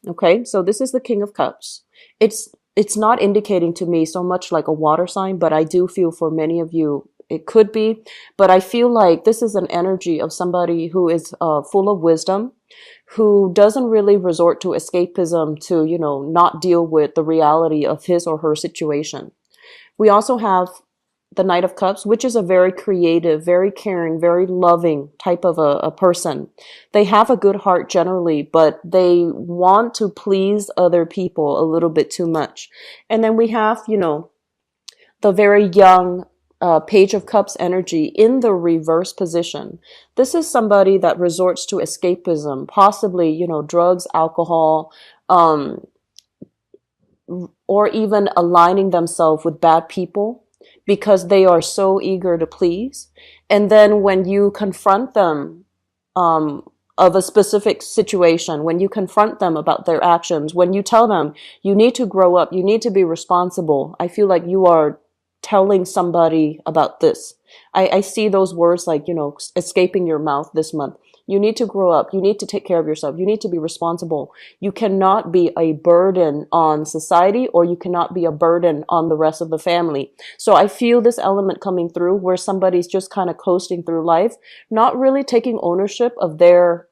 Okay, so this is the King of Cups. It's not indicating to me so much like a water sign, but I do feel for many of you it could be. But I feel like this is an energy of somebody who is full of wisdom, who doesn't really resort to escapism to, not deal with the reality of his or her situation. We also have the Knight of Cups, which is a very creative, very caring, very loving type of a person. They have a good heart generally, but they want to please other people a little bit too much. And then we have, the very young Page of Cups energy in the reverse position. This is somebody that resorts to escapism, possibly, drugs, alcohol, or even aligning themselves with bad people because they are so eager to please. And then when you confront them of a specific situation, when you confront them about their actions, when you tell them you need to grow up, you need to be responsible, I feel like you are telling somebody about this. I see those words like, escaping your mouth this month. You need to grow up. You need to take care of yourself. You need to be responsible. You cannot be a burden on society, or you cannot be a burden on the rest of the family. So I feel this element coming through where somebody's just kind of coasting through life, not really taking ownership of their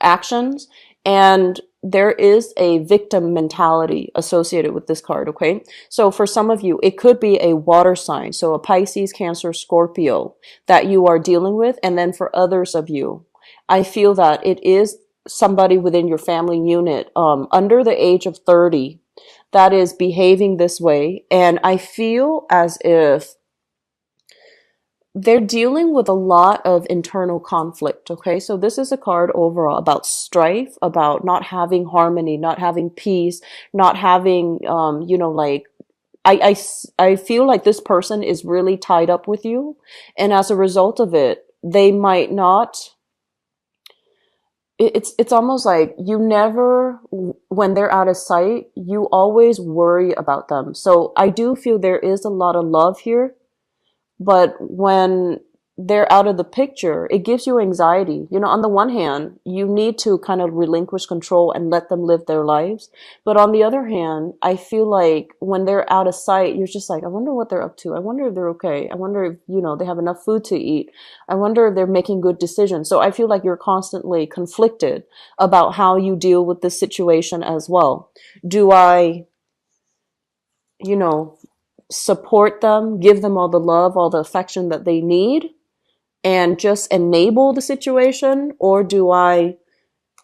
actions. And there is a victim mentality associated with this card, okay? So for some of you, it could be a water sign, so a Pisces, Cancer, Scorpio that you are dealing with. And then for others of you, I feel that it is somebody within your family unit under the age of 30 that is behaving this way. And I feel as if they're dealing with a lot of internal conflict. Okay, so this is a card overall about strife, about not having harmony, not having peace, not having, like, I feel like this person is really tied up with you. And as a result of it, they might not. It's almost like you never, when they're out of sight, you always worry about them. So I do feel there is a lot of love here. But when they're out of the picture, it gives you anxiety. On the one hand, you need to kind of relinquish control and let them live their lives. But on the other hand, I feel like when they're out of sight, you're just like, I wonder what they're up to. I wonder if they're okay. I wonder if, they have enough food to eat. I wonder if they're making good decisions. So I feel like you're constantly conflicted about how you deal with this situation as well. Do I, you know, support them, give them all the love, all the affection that they need, and just enable the situation? Or do I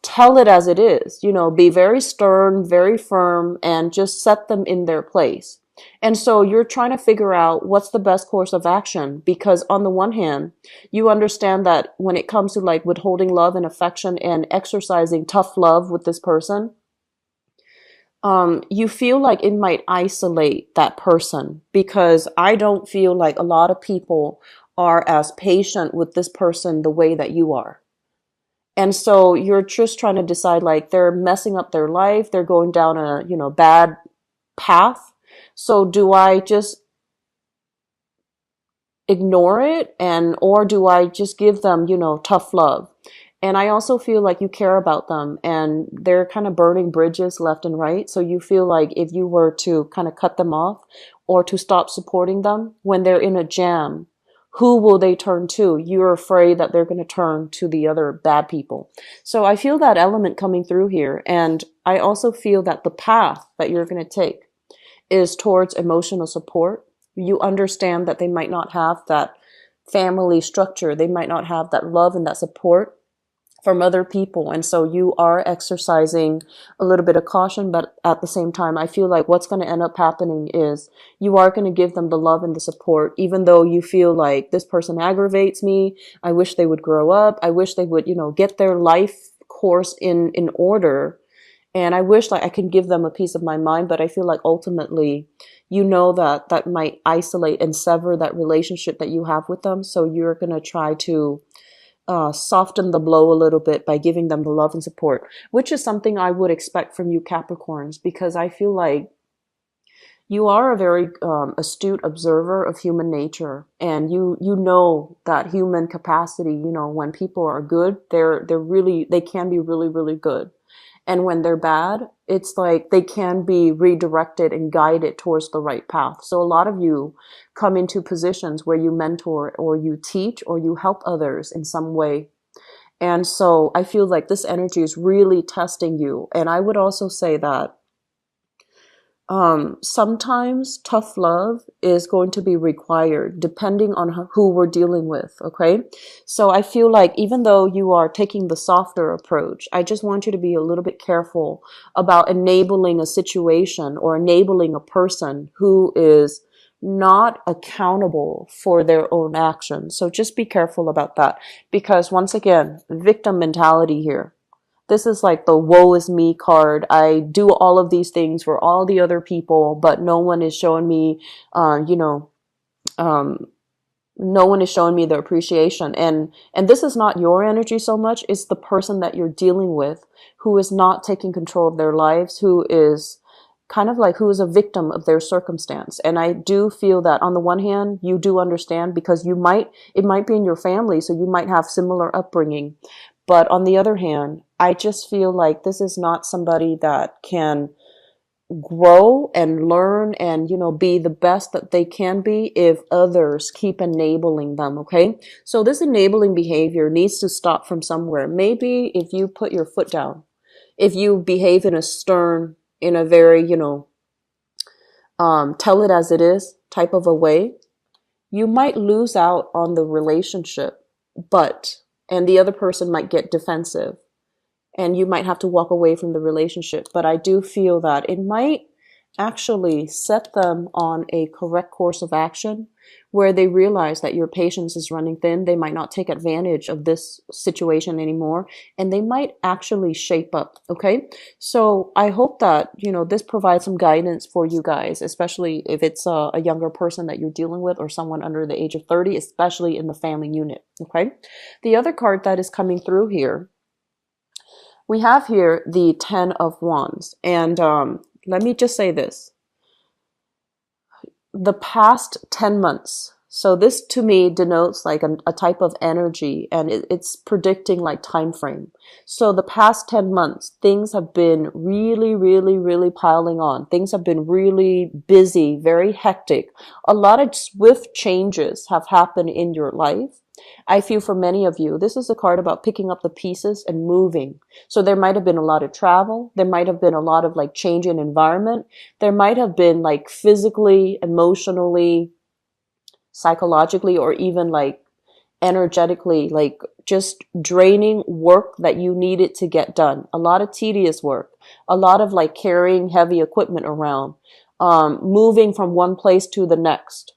tell it as it is, be very stern, very firm, and just set them in their place? And so you're trying to figure out what's the best course of action, because on the one hand, you understand that when it comes to like withholding love and affection and exercising tough love with this person, you feel like it might isolate that person, because I don't feel like a lot of people are as patient with this person the way that you are. And so you're just trying to decide, like, they're messing up their life, they're going down a, bad path. So do I just ignore it, or do I just give them, tough love? And I also feel like you care about them, and they're kind of burning bridges left and right. So you feel like if you were to kind of cut them off or to stop supporting them when they're in a jam, who will they turn to? You're afraid that they're going to turn to the other bad people. So I feel that element coming through here. And I also feel that the path that you're going to take is towards emotional support. You understand that they might not have that family structure. They might not have that love and that support from other people. And so you are exercising a little bit of caution, but at the same time, I feel like what's going to end up happening is you are going to give them the love and the support, even though you feel like this person aggravates me. I wish they would grow up. I wish they would, get their life course in order. And I wish like I can give them a piece of my mind, but I feel like ultimately, that might isolate and sever that relationship that you have with them. So you're going to try to soften the blow a little bit by giving them the love and support, which is something I would expect from you Capricorns, because I feel like you are a very astute observer of human nature, and you know that human capacity. When people are good, they can be really, really good. And when they're bad, it's like they can be redirected and guided towards the right path. So a lot of you come into positions where you mentor or you teach or you help others in some way. And so I feel like this energy is really testing you. And I would also say that sometimes tough love is going to be required depending on who we're dealing with. Okay. So I feel like even though you are taking the softer approach, I just want you to be a little bit careful about enabling a situation or enabling a person who is not accountable for their own actions. So just be careful about that, because once again, victim mentality here. This is like the woe is me card. I do all of these things for all the other people, but no one is showing me, you know, um, no one is showing me the appreciation. And this is not your energy so much. It's the person that you're dealing with who is not taking control of their lives, who is kind of like who is a victim of their circumstance. And I do feel that on the one hand, you do understand because it might be in your family, so you might have similar upbringing. But on the other hand, I just feel like this is not somebody that can grow and learn and, you know, be the best that they can be if others keep enabling them. Okay. So this enabling behavior needs to stop from somewhere. Maybe if you put your foot down, if you behave in a stern, in a very, you know, tell it as it is type of a way, you might lose out on the relationship, and the other person might get defensive and you might have to walk away from the relationship. But I do feel that it might actually set them on a correct course of action where they realize that your patience is running thin. They might not take advantage of this situation anymore, and they might actually shape up. Okay. So I hope that, you know, this provides some guidance for you guys, especially if it's a younger person that you're dealing with or someone under the age of 30, especially in the family unit. Okay. The other card that is coming through here, we have here the 10 of Wands. And let me just say this. The past 10 months. So this to me denotes like a type of energy, and it's predicting like time frame. So the past 10 months, things have been really, really, really piling on. Things have been really busy, very hectic. A lot of swift changes have happened in your life. I feel for many of you, this is a card about picking up the pieces and moving. So there might have been a lot of travel. There might have been a lot of like change in environment. There might have been like physically, emotionally, psychologically, or even like energetically, like just draining work that you needed to get done. A lot of tedious work, a lot of like carrying heavy equipment around, moving from one place to the next,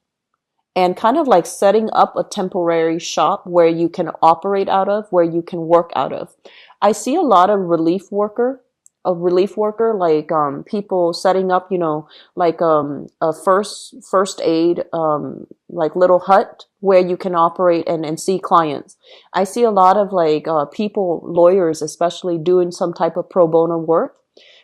and kind of like setting up a temporary shop where you can operate out of, where you can work out of. I see a lot of a relief worker, like people setting up, you know, like a first aid like little hut where you can operate and see clients. I see a lot of like people, lawyers especially, doing some type of pro bono work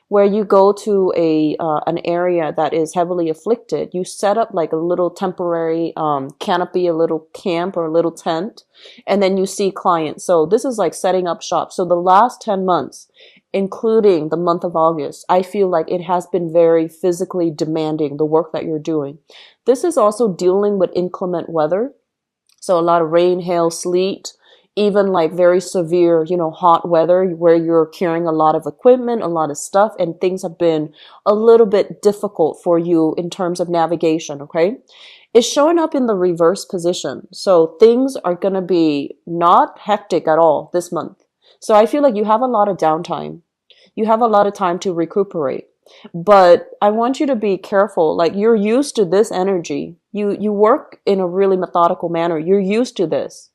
where you go to an area that is heavily afflicted. You set up like a little temporary canopy, a little camp or a little tent, and then you see clients. So this is like setting up shop. So the last 10 months, including the month of August, I feel like it has been very physically demanding, the work that you're doing. This is also dealing with inclement weather. So a lot of rain, hail, sleet, even like very severe, you know, hot weather where you're carrying a lot of equipment, a lot of stuff, and things have been a little bit difficult for you in terms of navigation. Okay. It's showing up in the reverse position. So things are going to be not hectic at all this month. So I feel like you have a lot of downtime. You have a lot of time to recuperate. But I want you to be careful. Like, you're used to this energy. You work in a really methodical manner. You're used to this.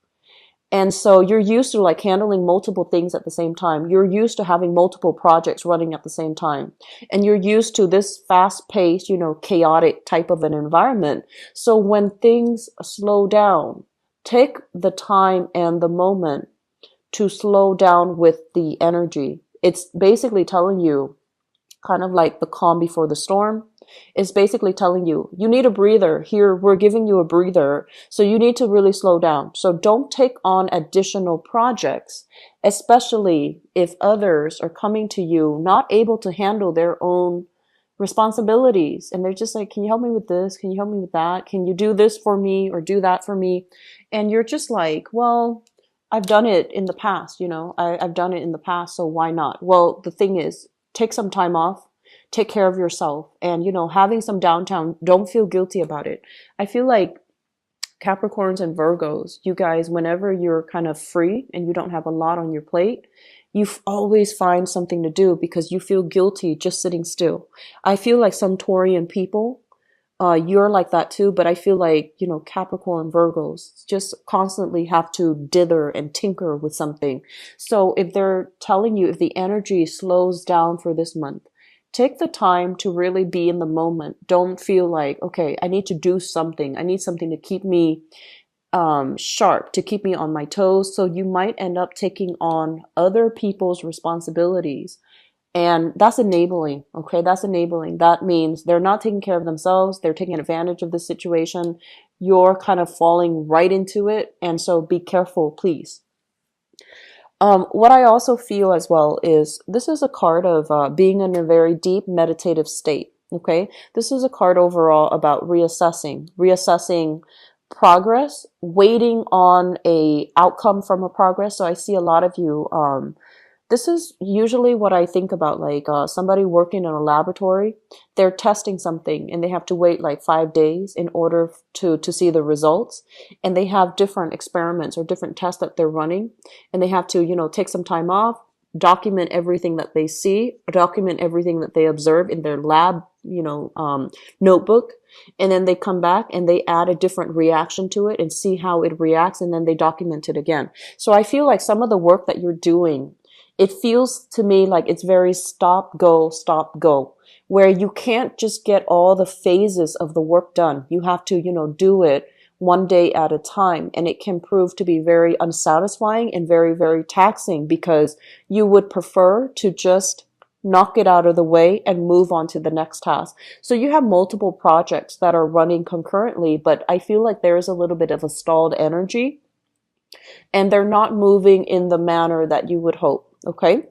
And so you're used to like handling multiple things at the same time. You're used to having multiple projects running at the same time. And you're used to this fast paced, you know, chaotic type of an environment. So when things slow down, take the time and the moment to slow down with the energy. It's basically telling you kind of like the calm before the storm. It's basically telling you, you need a breather. Here, we're giving you a breather. So you need to really slow down. So don't take on additional projects, especially if others are coming to you not able to handle their own responsibilities. And they're just like, can you help me with this? Can you help me with that? Can you do this for me or do that for me? And you're just like, well, I've done it in the past, I've done it in the past, so why not? Well, the thing is, take some time off, take care of yourself, and, having some downtime, don't feel guilty about it. I feel like Capricorns and Virgos, you guys, whenever you're kind of free and you don't have a lot on your plate, you always find something to do because you feel guilty just sitting still. I feel like some Taurian people, you're like that too, but I feel like, Capricorn, Virgos just constantly have to dither and tinker with something. So if they're telling you, if the energy slows down for this month, take the time to really be in the moment. Don't feel like, okay, I need to do something. I need something to keep me sharp, to keep me on my toes. So you might end up taking on other people's responsibilities. And that's enabling, okay? That's enabling. That means they're not taking care of themselves. They're taking advantage of the situation. You're kind of falling right into it. And so be careful, please. What I also feel as well is this is a card of being in a very deep meditative state. Okay, this is a card overall about reassessing progress, waiting on a outcome from a progress. So I see a lot of you. This is usually what I think about, like somebody working in a laboratory. They're testing something and they have to wait like 5 days in order to see the results. And they have different experiments or different tests that they're running. And they have to, take some time off, document everything that they see, document everything that they observe in their lab, notebook. And then they come back and they add a different reaction to it and see how it reacts. And then they document it again. So I feel like some of the work that you're doing, it feels to me like it's very stop, go, where you can't just get all the phases of the work done. You have to, do it one day at a time. And it can prove to be very unsatisfying and very, very taxing because you would prefer to just knock it out of the way and move on to the next task. So you have multiple projects that are running concurrently, but I feel like there is a little bit of a stalled energy and they're not moving in the manner that you would hope. Okay.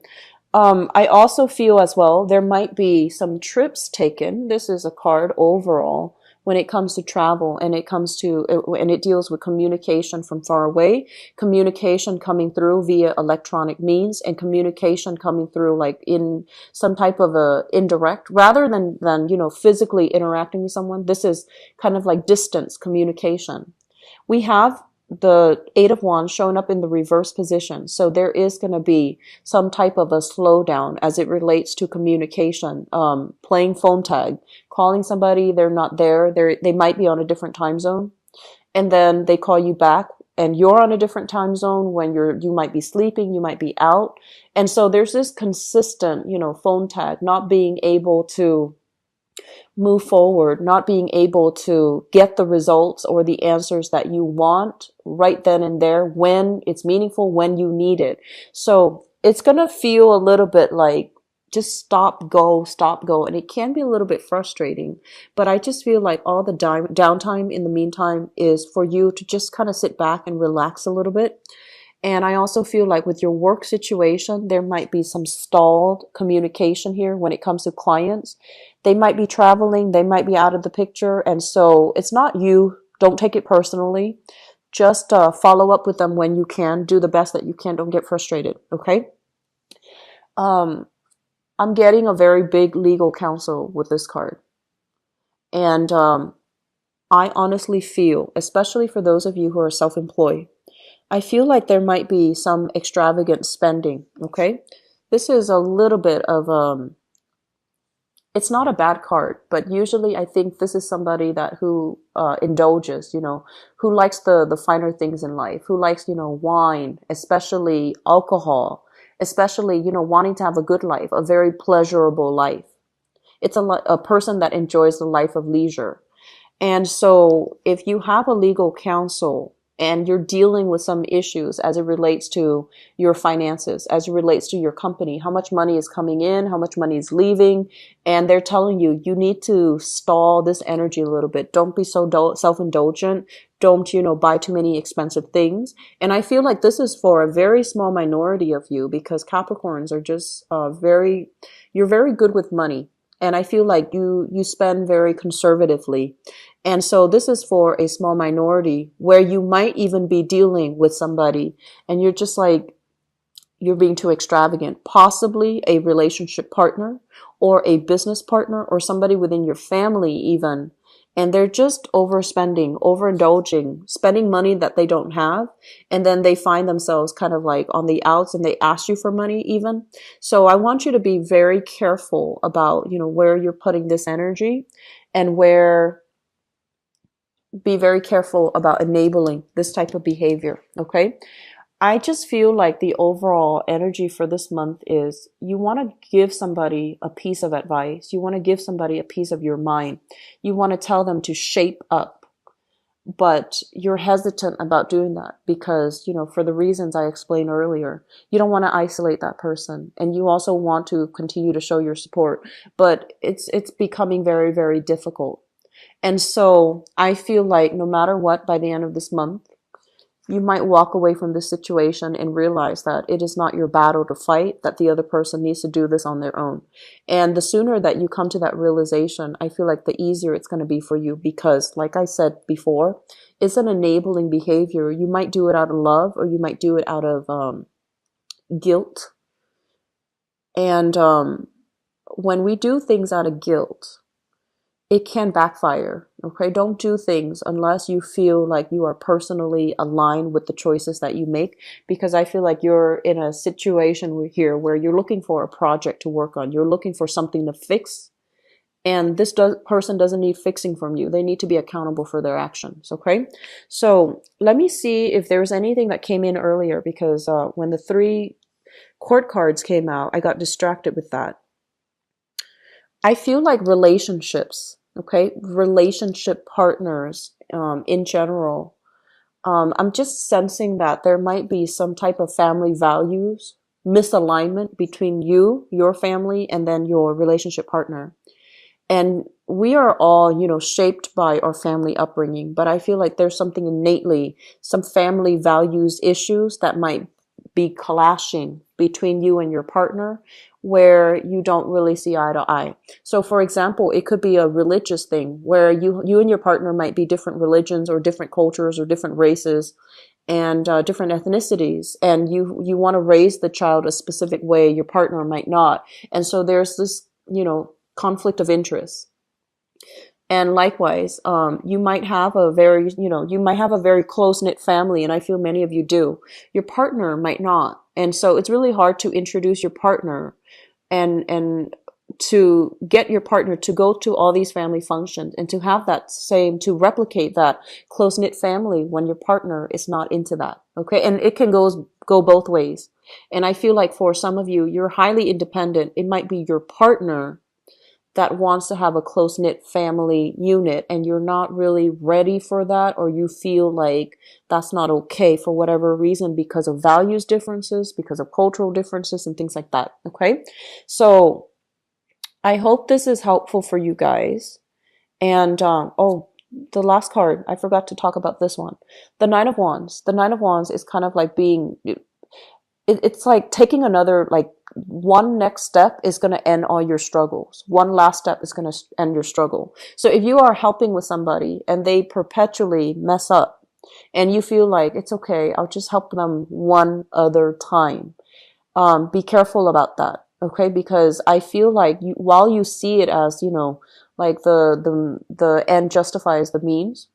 I also feel as well, there might be some trips taken. This is a card overall when it comes to travel and it deals with communication from far away, communication coming through via electronic means, and communication coming through like in some type of a indirect rather than, physically interacting with someone. This is kind of like distance communication. We have the Eight of Wands showing up in the reverse position. So there is going to be some type of a slowdown as it relates to communication, playing phone tag, calling somebody, they're not there. They might be on a different time zone. And then they call you back and you're on a different time zone when you might be sleeping, you might be out. And so there's this consistent, phone tag, not being able to move forward, not being able to get the results or the answers that you want right then and there when it's meaningful, when you need it. So it's going to feel a little bit like just stop, go. And it can be a little bit frustrating, but I just feel like all the downtime in the meantime is for you to just kind of sit back and relax a little bit. And I also feel like with your work situation, there might be some stalled communication here when it comes to clients. They might be traveling, they might be out of the picture. And so it's not you. Don't take it personally. Just follow up with them when you can. Do the best that you can. Don't get frustrated. Okay. I'm getting a very big legal counsel with this card. And I honestly feel, especially for those of you who are self-employed, I feel like there might be some extravagant spending, okay? This is a little bit of, it's not a bad card, but usually I think this is somebody who indulges, who likes the finer things in life, who likes, wine, especially alcohol, especially, wanting to have a good life, a very pleasurable life. It's a person that enjoys the life of leisure. And so if you have a legal counsel and you're dealing with some issues as it relates to your finances, as it relates to your company, how much money is coming in, how much money is leaving. And they're telling you, you need to stall this energy a little bit. Don't be so self-indulgent. Don't, buy too many expensive things. And I feel like this is for a very small minority of you, because Capricorns are just you're very good with money. And I feel like you spend very conservatively. And so this is for a small minority where you might even be dealing with somebody and you're just like, you're being too extravagant, possibly a relationship partner or a business partner or somebody within your family even. And they're just overspending, overindulging, spending money that they don't have. And then they find themselves kind of like on the outs and they ask you for money even. So I want you to be very careful about, where you're putting this energy, and be very careful about enabling this type of behavior. Okay. I just feel like the overall energy for this month is you want to give somebody a piece of advice. You want to give somebody a piece of your mind. You want to tell them to shape up, but you're hesitant about doing that because, for the reasons I explained earlier, you don't want to isolate that person. And you also want to continue to show your support, but it's becoming very, very difficult. And so I feel like no matter what, by the end of this month, you might walk away from this situation and realize that it is not your battle to fight, that the other person needs to do this on their own. And the sooner that you come to that realization, I feel like the easier it's going to be for you because, like I said before, it's an enabling behavior. You might do it out of love or you might do it out of guilt. And when we do things out of guilt, it can backfire. Okay. Don't do things unless you feel like you are personally aligned with the choices that you make, because I feel like you're in a situation here where you're looking for a project to work on. You're looking for something to fix. And this person doesn't need fixing from you. They need to be accountable for their actions. Okay. So let me see if there's anything that came in earlier, because when the 3 court cards came out, I got distracted with that. I feel like relationships, okay, relationship partners in general, I'm just sensing that there might be some type of family values misalignment between you, your family, and then your relationship partner. And we are all, shaped by our family upbringing, but I feel like there's something innately, some family values issues that might be clashing between you and your partner, where you don't really see eye to eye. So for example, it could be a religious thing where you and your partner might be different religions or different cultures or different races and different ethnicities, and you want to raise the child a specific way, your partner might not. And so there's this, conflict of interest. And likewise, you might have a very close-knit family, and I feel many of you do. Your partner might not. And so it's really hard to introduce your partner and to get your partner to go to all these family functions and to have to replicate that close-knit family when your partner is not into that. Okay. And it can go both ways. And I feel like for some of you, you're highly independent. It might be your partner that wants to have a close-knit family unit and you're not really ready for that, or you feel like that's not okay for whatever reason because of values differences, because of cultural differences and things like that. Okay. So I hope this is helpful for you guys. And, the last card, I forgot to talk about this one. The Nine of Wands. The Nine of Wands is kind of like it's like taking another, like one next step is going to end all your struggles. One last step is going to end your struggle. So if you are helping with somebody and they perpetually mess up and you feel like it's okay, I'll just help them one other time. Be careful about that. Okay. Because I feel like while you see it as, like the end justifies the means.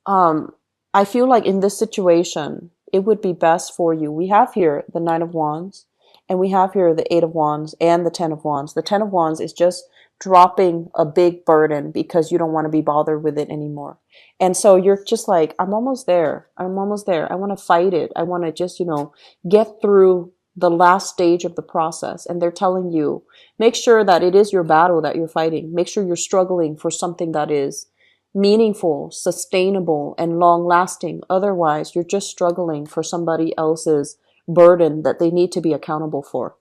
I feel like in this situation, it would be best for you. We have here the Nine of Wands, and we have here the Eight of Wands and the Ten of Wands. The Ten of Wands is just dropping a big burden because you don't want to be bothered with it anymore. And so you're just like, I'm almost there. I'm almost there. I want to fight it. I want to just, get through the last stage of the process. And they're telling you, make sure that it is your battle that you're fighting. Make sure you're struggling for something that is meaningful, sustainable, and long lasting. Otherwise, you're just struggling for somebody else's burden that they need to be accountable for.